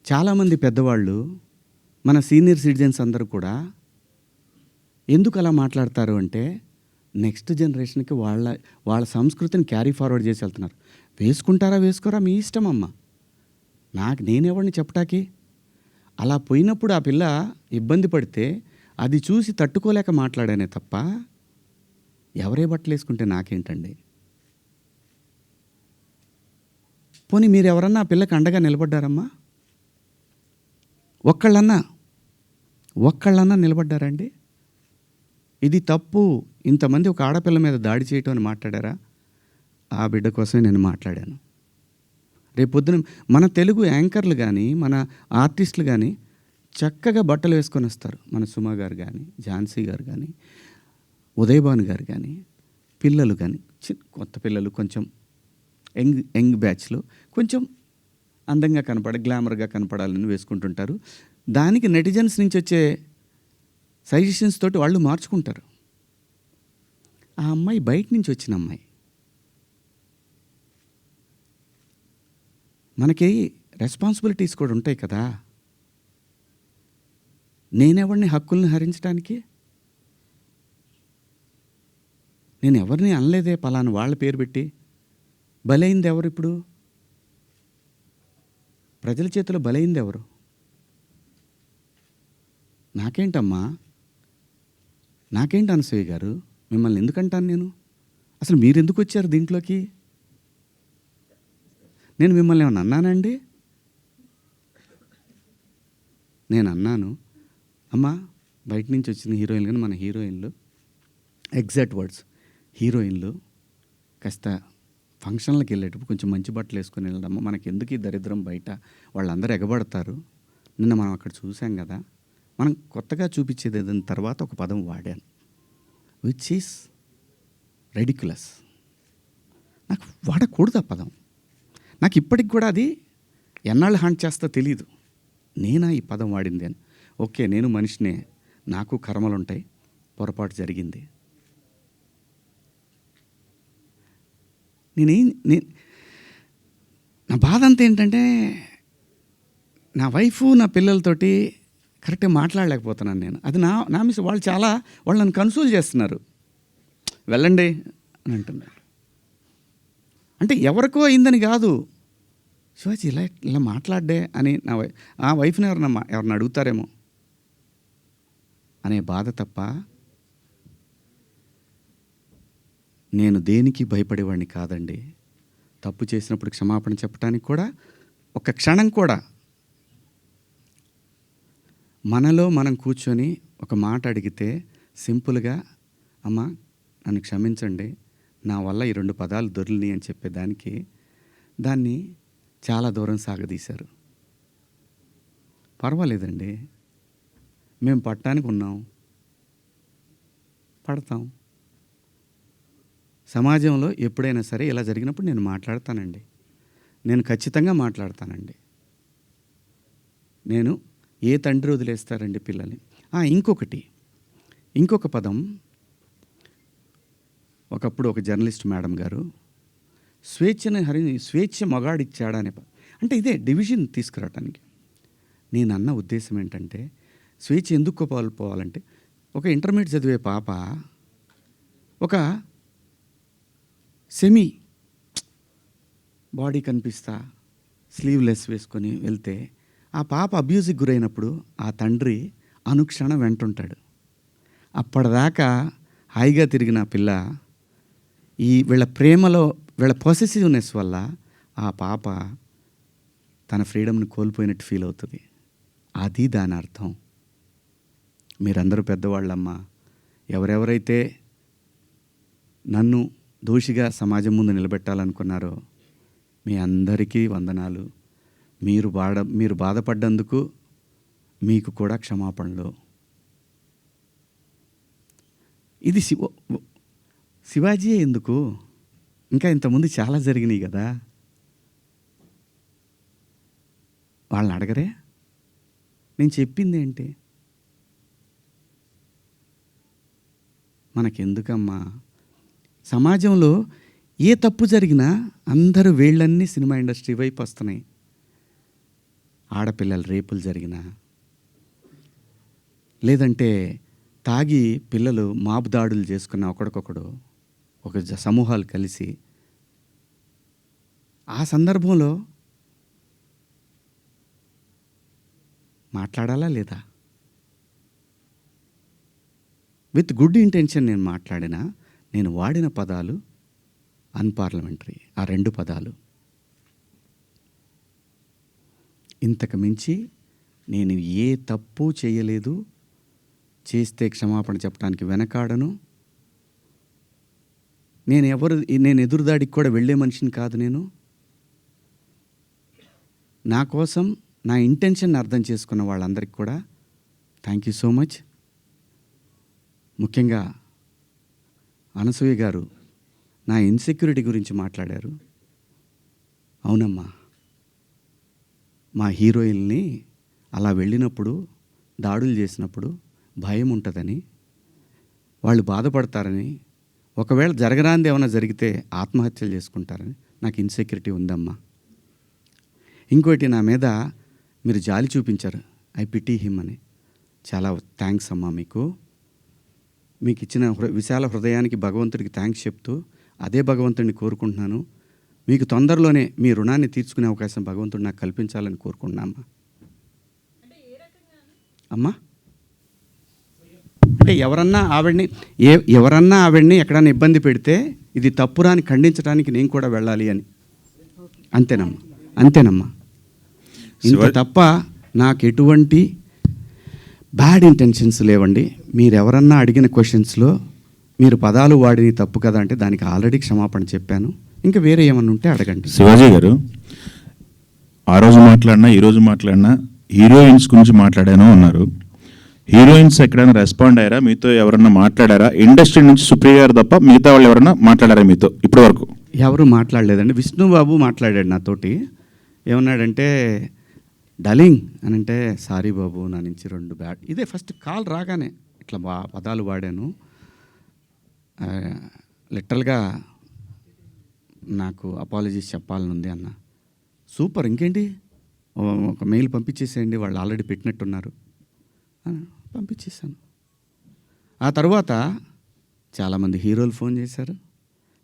చాలామంది పెద్దవాళ్ళు మన సీనియర్ సిటిజన్స్ అందరూ కూడా ఎందుకు అలా మాట్లాడతారు అంటే నెక్స్ట్ జనరేషన్కి వాళ్ళ సంస్కృతిని క్యారీ ఫార్వర్డ్ చేసి వెళ్తున్నారు. వేసుకుంటారా వేసుకోరా మీ ఇష్టం అమ్మ, నేనెవరిని చెప్పటానికి. అలా పోయినప్పుడు ఆ పిల్ల ఇబ్బంది పడితే అది చూసి తట్టుకోలేక మాట్లాడానే తప్ప ఎవరే బట్టలు వేసుకుంటే నాకేంటండి. పోనీ మీరు ఎవరన్నా ఆ పిల్లకి అండగా నిలబడ్డారమ్మా? ఒక్కళ్ళన్నా నిలబడ్డారండి? ఇది తప్పు, ఇంతమంది ఒక ఆడపిల్ల మీద దాడి చేయటం అని మాట్లాడారా? ఆ బిడ్డ కోసమే నేను మాట్లాడాను. రేపొద్దున మన తెలుగు యాంకర్లు కానీ మన ఆర్టిస్టులు కానీ చక్కగా బట్టలు వేసుకొని వస్తారు. మన సుమ గారు కానీ, ఝాన్సీ గారు కానీ, ఉదయభాను గారు కానీ, పిల్లలు కానీ, కొత్త పిల్లలు కొంచెం యంగ్ బ్యాచ్లో కొంచెం అందంగా గ్లామర్గా కనపడాలని వేసుకుంటుంటారు. దానికి నెటిజన్స్ నుంచి వచ్చే సజెషన్స్ తోటి వాళ్ళు మార్చుకుంటారు. ఆ అమ్మాయి బయట నుంచి వచ్చిన అమ్మాయి. మనకి రెస్పాన్సిబిలిటీస్ కూడా ఉంటాయి కదా. నేనెవరిని హక్కుల్ని హరించడానికి? నేను ఎవరిని అనలేదే పలానా వాళ్ళ పేరు పెట్టి. బలైంది ఎవరు? ఇప్పుడు ప్రజల చేతిలో బలైంది ఎవరు? నాకేంటమ్మా, నాకేంటి అనసూయ గారు, మిమ్మల్ని ఎందుకంటాను నేను? అసలు మీరు ఎందుకు వచ్చారు దీంట్లోకి? నేను మిమ్మల్ని ఏమన్నా అన్నానండి? నేను అన్నాను అమ్మా, బయట నుంచి వచ్చిన హీరోయిన్లు కానీ మన హీరోయిన్లు, ఎగ్జాక్ట్ వర్డ్స్, హీరోయిన్లు కాస్త ఫంక్షన్లకు వెళ్ళేటప్పుడు కొంచెం మంచి బట్టలు వేసుకొని వెళ్ళడము, మనకి ఎందుకు ఈ దరిద్రం బయట, వాళ్ళందరూ ఎగబడతారు. నిన్న మనం అక్కడ చూసాం కదా. మనం కొత్తగా చూపించేది ఏదైనా తర్వాత ఒక పదం వాడాను, విచ్ ఈస్ రెడిక్యులస్. నాకు వాడకూడదు ఆ పదం. నాకు ఇప్పటికి కూడా అది ఎన్నాళ్ళు హాంట్ చేస్తా తెలీదు. నేనా ఈ పదం వాడింది అని. ఓకే, నేను మనిషినే, నాకు కర్మలు ఉంటాయి, పొరపాటు జరిగింది. నా బాధ అంతా ఏంటంటే నా వైఫ్ నా పిల్లలతోటి కరెక్ట్గా మాట్లాడలేకపోతున్నాను నేను. అది నా మిస్. వాళ్ళు నన్ను కన్సోల్ చేస్తున్నారు, వెళ్ళండి అని అంటున్నారు. అంటే ఎవరికో అయిందని కాదు, శివాజీ ఇలా మాట్లాడ్డే అని ఆ వైఫ్ని ఎవరిని అడుగుతారేమో అనే బాధ తప్ప నేను దేనికి భయపడేవాడిని కాదండి. తప్పు చేసినప్పుడు క్షమాపణ చెప్పడానికి కూడా ఒక క్షణం కూడా మనలో మనం కూర్చొని ఒక మాట అడిగితే సింపుల్గా అమ్మా నన్ను క్షమించండి, నా వల్ల ఈ 2 పదాలు దొరికినాయి అని చెప్పేదానికి దాన్ని చాలా దూరం సాగదీశారు. పర్వాలేదండి, మేము పట్టడానికి ఉన్నాం, పడతాం. సమాజంలో ఎప్పుడైనా సరే ఇలా జరిగినప్పుడు నేను మాట్లాడతానండి, నేను ఖచ్చితంగా మాట్లాడతానండి. నేను ఏ తండ్రి వదిలేస్తారండి పిల్లల్ని? ఇంకొక పదం, ఒకప్పుడు ఒక జర్నలిస్ట్ మేడం గారు స్వేచ్ఛ మగాడిచ్చాడా అనే అంటే ఇదే డివిజన్ తీసుకురావటానికి. నేను అన్న ఉద్దేశం ఏంటంటే స్వేచ్ఛ ఎందుకు కోల్పోవాలంటే, ఒక ఇంటర్మీడియట్ చదివే పాప ఒక సెమీ బాడీ కనిపిస్తా స్లీవ్లెస్ వేసుకొని వెళ్తే ఆ పాప అబ్యూజ్కి గురైనప్పుడు ఆ తండ్రి అనుక్షణం వెంటుంటాడు. అప్పటిదాకా హాయిగా తిరిగిన పిల్ల వీళ్ళ ప్రేమలో, వీళ్ళ పొసెసివ్నెస్ వల్ల ఆ పాప తన ఫ్రీడమ్ని కోల్పోయినట్టు ఫీల్ అవుతుంది. అది దాని అర్థం. మీరందరూ పెద్దవాళ్ళమ్మా, ఎవరెవరైతే నన్ను దోషిగా సమాజం ముందు నిలబెట్టాలనుకున్నారో మీ అందరికీ వందనాలు. మీరు బాధపడ్డందుకు మీకు కూడా క్షమాపణలు. ఇది శివాజీయే ఎందుకు, ఇంకా ఇంతకుముందు చాలా జరిగినాయి కదా. వాళ్ళని అడగరే? నేను చెప్పింది ఏంటి? మనకెందుకమ్మా? సమాజంలో ఏ తప్పు జరిగినా అందరూ వేళ్ళన్నీ సినిమా ఇండస్ట్రీ వైపు వస్తున్నాయి. ఆడపిల్లల రేపులు జరిగినా, లేదంటే తాగి పిల్లలు మాబు దాడులు చేసుకున్న ఒకడికొకడు ఒక సమూహాలు కలిసి, ఆ సందర్భంలో మాట్లాడాలా లేదా? విత్ గుడ్ ఇంటెన్షన్ నేను మాట్లాడినా, నేను వాడిన పదాలు అన్పార్లమెంటరీ. ఆ 2 పదాలు. ఇంతకు మించి నేను ఏ తప్పు చేయలేదు. చేస్తే క్షమాపణ చెప్పడానికి వెనకాడను. నేను ఎదురుదాడికి కూడా వెళ్ళే మనిషిని కాదు. నా కోసం నా ఇంటెన్షన్ అర్థం చేసుకున్న వాళ్ళందరికీ కూడా థ్యాంక్ యూ సో మచ్. ముఖ్యంగా అనసూయ గారు నా ఇన్సెక్యూరిటీ గురించి మాట్లాడారు. అవునమ్మా, మా హీరోయిన్ని అలా వెళ్ళినప్పుడు, దాడులు చేసినప్పుడు భయం ఉంటుందని, వాళ్ళు బాధపడతారని, ఒకవేళ జరగరాంది ఏమైనా జరిగితే ఆత్మహత్యలు చేసుకుంటారని నాకు ఇన్సెక్యూరిటీ ఉందమ్మా. ఇంకోటి, నా మీద మీరు జాలి చూపించారు, ఐ పిటీ హిమ్ అని. చాలా థ్యాంక్స్ అమ్మా. మీకు ఇచ్చిన విశాల హృదయానికి భగవంతుడికి థ్యాంక్స్ చెప్తూ, అదే భగవంతుడిని కోరుకుంటున్నాను. మీకు తొందరలోనే మీ రుణాన్ని తీర్చుకునే అవకాశం భగవంతుడు నాకు కల్పించాలని కోరుకుంటున్నామ్మా. అమ్మా, అంటే ఎవరన్నా ఆవిడ్ని ఎక్కడన్నా ఇబ్బంది పెడితే ఇది తప్పురా అని ఖండించడానికి నేను కూడా వెళ్ళాలి అని. అంతేనమ్మా. ఇంత తప్ప నాకు ఎటువంటి బ్యాడ్ ఇంటెన్షన్స్ లేవండి. మీరెవరన్నా అడిగిన క్వశ్చన్స్లో మీరు పదాలు వాడిని తప్పు కదా అంటే దానికి ఆల్రెడీ క్షమాపణ చెప్పాను. ఇంకా వేరే ఏమన్నా ఉంటే అడగండి. శివాజీ గారు, ఆ రోజు మాట్లాడినా ఈరోజు మాట్లాడినా హీరోయిన్స్ గురించి మాట్లాడాను అన్నారు. హీరోయిన్స్ ఎక్కడైనా రెస్పాండ్ అయ్యారా? మీతో ఎవరన్నా మాట్లాడారా? ఇండస్ట్రీ నుంచి సుప్రియ గారు తప్ప మిగతా వాళ్ళు ఎవరన్నా మాట్లాడారా మీతో ఇప్పటి వరకు? ఎవరు మాట్లాడలేదండి. విష్ణుబాబు మాట్లాడాడు నాతోటి. ఏమన్నాడంటే, డలింగ్ అని అంటే, సారీ బాబు, నా నుంచి 2 బ్యాడ్. ఇదే ఫస్ట్ కాల్ రాగానే ఇట్లా పదాలు వాడాను. లిటరల్గా నాకు అపాలజీస్ చెప్పాలనుంది అన్న. సూపర్, ఇంకేంటి, ఒక మెయిల్ పంపించేసేయండి, వాళ్ళు ఆల్రెడీ పెట్టినట్టున్నారు. పంపించేశాను. ఆ తర్వాత చాలామంది హీరోలు ఫోన్ చేశారు,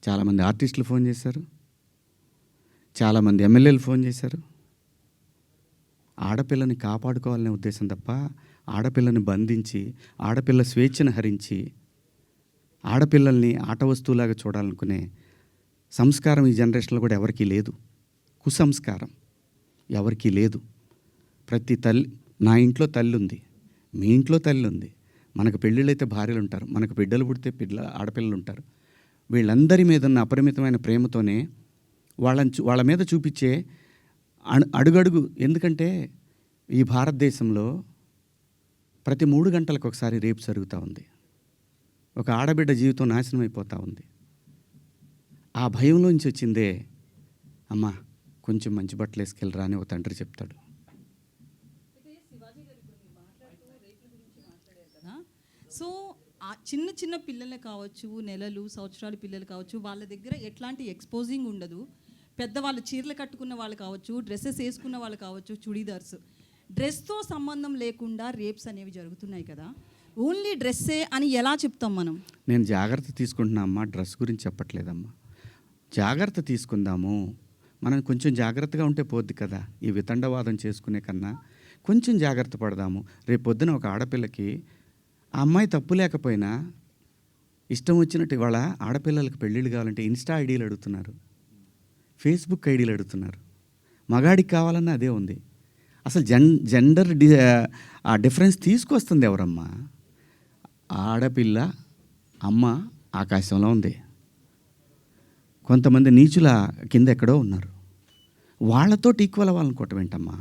చాలామంది ఆర్టిస్టులు ఫోన్ చేశారు, చాలామంది ఎమ్మెల్యేలు ఫోన్ చేశారు. ఆడపిల్లని కాపాడుకోవాలనే ఉద్దేశం తప్ప ఆడపిల్లని బంధించి, ఆడపిల్ల స్వేచ్ఛను హరించి, ఆడపిల్లల్ని ఆట వస్తువులాగా చూడాలనుకునే సంస్కారం ఈ జనరేషన్లో కూడా ఎవరికీ లేదు. కుసంస్కారం ఎవరికీ లేదు. ప్రతి తల్లి, నా ఇంట్లో తల్లి ఉంది, మీ ఇంట్లో తల్లి ఉంది, మనకు పెళ్ళిళ్ళైతే భార్యలు ఉంటారు, మనకు బిడ్డలు పుడితే ఆడపిల్లలు ఉంటారు. వీళ్ళందరి మీద ఉన్న అపరిమితమైన ప్రేమతోనే వాళ్ళ మీద చూపించే అడుగడుగు. ఎందుకంటే ఈ భారతదేశంలో ప్రతి 3 గంటలకు ఒకసారి రేపు జరుగుతూ ఉంది. ఒక ఆడబిడ్డ జీవితం నాశనం అయిపోతూ ఉంది. ఆ భయంలోంచి వచ్చిందే, అమ్మా కొంచెం మంచి బట్టలు వేసుకెళ్ళరా అని ఒక తండ్రి చెప్తాడు. సో ఆ చిన్న చిన్న పిల్లలు కావచ్చు, నెలలు సంవత్సరాల పిల్లలు కావచ్చు, వాళ్ళ దగ్గర ఎట్లాంటి ఎక్స్పోజింగ్ ఉండదు. పెద్దవాళ్ళు చీరలు కట్టుకున్న వాళ్ళు కావచ్చు, డ్రెస్సెస్ వేసుకున్న వాళ్ళు కావచ్చు, చుడీదార్స్, డ్రెస్తో సంబంధం లేకుండా రేప్స్ అనేవి జరుగుతున్నాయి కదా. ఓన్లీ డ్రెస్సే అని ఎలా చెప్తాం మనం? నేను జాగ్రత్త తీసుకుంటున్నా అమ్మా, డ్రెస్ గురించి చెప్పట్లేదమ్మా. జాగ్రత్త తీసుకుందాము, మనం కొంచెం జాగ్రత్తగా ఉంటే పోద్ది కదా. ఈ వితండవాదం చేసుకునే కన్నా కొంచెం జాగ్రత్త పడదాము. రేపు పొద్దున ఒక ఆడపిల్లకి ఆ అమ్మాయి తప్పు లేకపోయినా ఇష్టం వచ్చినట్టు, ఇవాళ ఆడపిల్లలకు పెళ్ళిళ్ళు కావాలంటే ఇన్స్టా ఐడీలు అడుగుతున్నారు, ఫేస్బుక్ ఐడీలు అడుగుతున్నారు. మగాడికి కావాలన్నా అదే ఉంది. అసలు జెండర్ ఆ డిఫరెన్స్ తీసుకొస్తుంది ఎవరమ్మా? ఆడపిల్ల అమ్మ ఆకాశంలో ఉంది, కొంతమంది నీచుల కింద ఎక్కడో ఉన్నారు. వాళ్ళతో ఈక్వల్ అవ్వాలనుకోవటం ఏంటమ్మా?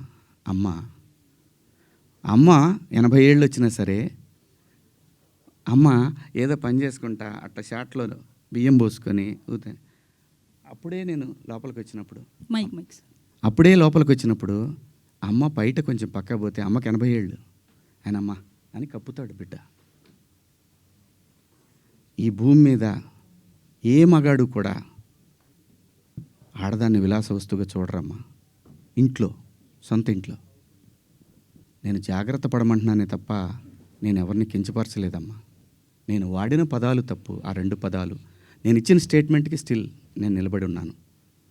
అమ్మ 80 ఏళ్ళు వచ్చినా సరే, అమ్మ ఏదో పని చేసుకుంటా అట్లా షాట్లో బియ్యం పోసుకొని అప్పుడే నేను లోపలికి వచ్చినప్పుడు అమ్మ బయట కొంచెం పక్క పోతే అమ్మకి 80 ఏళ్ళు, ఆయన అమ్మ అని కప్పుతాడు బిడ్డ. ఈ భూమి మీద ఏ మగాడు కూడా ఆడదాన్ని విలాస వస్తువుగా చూడరమ్మా. ఇంట్లో, సొంత ఇంట్లో నేను జాగ్రత్త పడమంటున్నానే తప్ప నేను ఎవరిని కించపరచలేదమ్మా. నేను వాడిన పదాలు తప్పు, ఆ 2 పదాలు. నేను ఇచ్చిన స్టేట్మెంట్కి స్టిల్ నేను నిలబడి ఉన్నాను.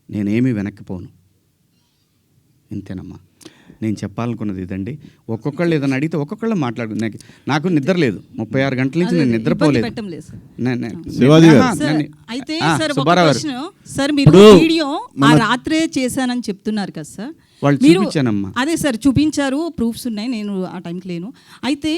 నేనేమీ వెనక్కిపోను. ఇంతేనమ్మా నేను చెప్పాలనుకున్నది ఇదండి. ఒక్కొక్కళ్ళు ఏదైనా అడిగితే ఒక్కొక్కళ్ళు మాట్లాడు. నాకు నిద్ర లేదు, 36 గంటల నుంచి నేను నిద్రపోలేదు. పెట్టం లేదు సార్. శివాజీ గారు. సార్, అయితే సార్ ఒక సుబ్బారావు గారు. క్వశ్చన్. సార్ మీరు వీడియో ఆ రాత్రే చేశానని చెప్తున్నారు కదా సార్. వాళ్ళు మీరు చూపించానమ్మా. అదే సార్ చూపించారు, ప్రూఫ్స్ ఉన్నాయి, నేను ఆ టైంకి లేను. అయితే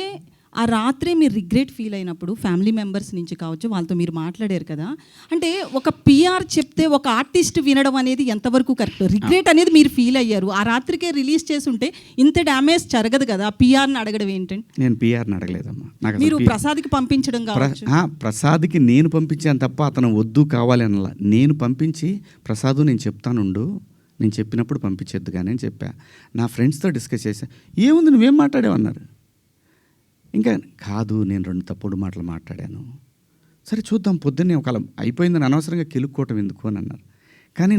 ఆ రాత్రే మీరు రిగ్రెట్ ఫీల్ అయినప్పుడు ఫ్యామిలీ మెంబర్స్ నుంచి కావచ్చు, వాళ్ళతో మీరు మాట్లాడారు కదా, అంటే ఒక పిఆర్ చెప్తే ఒక ఆర్టిస్ట్ వినడం అనేది ఎంతవరకు కరెక్ట్? రిగ్రెట్ అనేది మీరు ఫీల్ అయ్యారు, ఆ రాత్రికే రిలీజ్ చేసి ఉంటే ఇంత డ్యామేజ్ జరగదు కదా. పిఆర్ని అడగడం ఏంటంటే? నేను పిఆర్ని అడగలేదమ్మా. నాకు మీరు ప్రసాద్కి పంపించడం కావచ్చు. ప్రసాద్కి నేను పంపించాను తప్ప అతను వద్దు కావాలి అనలా. నేను పంపించి ప్రసాదు నేను చెప్తానుండు, నేను చెప్పినప్పుడు పంపించేద్దు కానీ అని చెప్పా. నా ఫ్రెండ్స్తో డిస్కస్ చేశా. ఏముంది నువ్వేం మాట్లాడావన్నారు. ఇంకా కాదు నేను 2 తప్పుడు మాటలు మాట్లాడాను. సరే చూద్దాం, పొద్దున్నే ఒకవేళ అయిపోయిందని అనవసరంగా కెలుక్కోవటం ఎందుకు అని అన్నారు. కానీ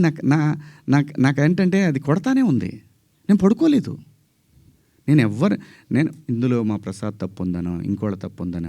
నాకేంటంటే అది కొడతానే ఉంది. నేను పడుకోలేదు. నేను ఇందులో మా ప్రసాద్ తప్పు ఉందనో ఇంకోళ్ళ తప్పు ఉందనో